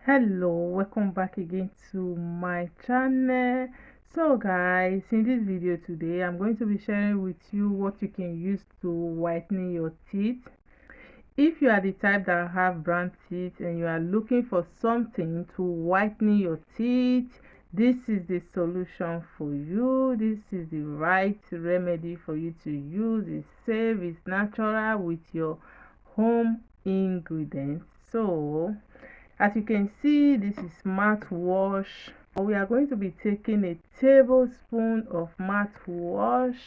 Hello, welcome back again to my channel. So guys, in this video today I'm going to be sharing with you what you can use to whiten your teeth. If you are the type that have brown teeth and you are looking for something to whiten your teeth, this is the solution for you. This is the right remedy for you to use. It's safe, it's natural with your home ingredients. So as you can see, this is mouthwash. We are going to be taking a tablespoon of mouthwash.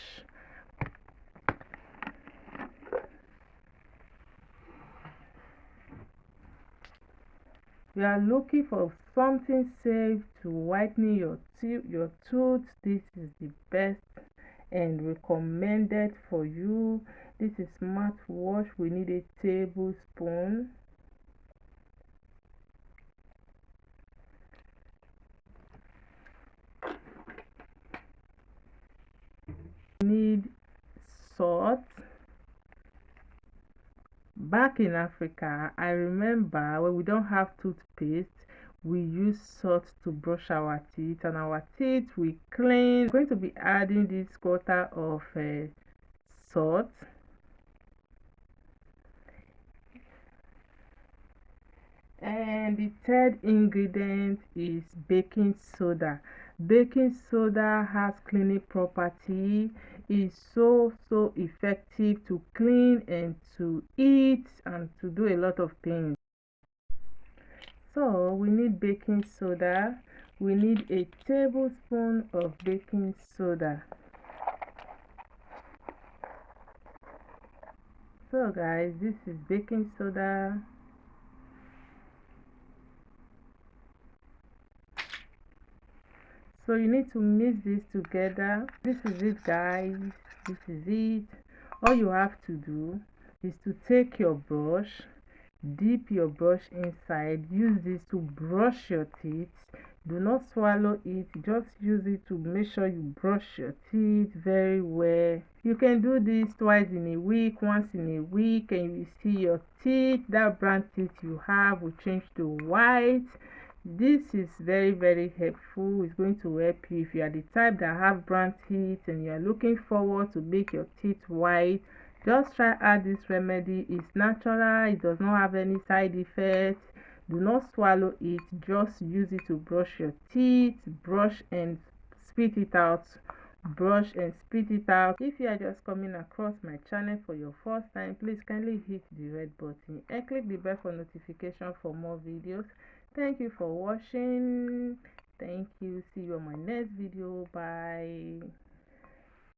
We are looking for something safe to whiten your tooth. This is the best and recommended for you. This is mouthwash. We need a tablespoon. Need salt. Back in Africa, I remember when we don't have toothpaste, we use salt to brush our teeth, and our teeth we clean. I'm going to be adding this quarter of salt. And the third ingredient is baking soda. Baking soda has cleaning property, is so effective to clean and to eat and to do a lot of things. So we need baking soda. We need a tablespoon of baking soda. So guys, this is baking soda. So you need to mix this together. This is it guys, this is it. All you have to do is to take your brush, dip your brush inside, use this to brush your teeth. Do not swallow it, just use it to make sure you brush your teeth very well. You can do this twice in a week, once in a week, and you will see your teeth, that brown teeth you have will change to white. This is very helpful. It's going to help you if you are the type that have brown teeth and you are looking forward to make your teeth white. Just try out this remedy. It's natural, it does not have any side effects. Do not swallow it, just use it to brush your teeth, brush and spit it out, brush and spit it out. If you are just coming across my channel for your first time, please kindly hit the red button and click the bell for notification for more videos. Thank you for watching. Thank you. See you on my next video. Bye.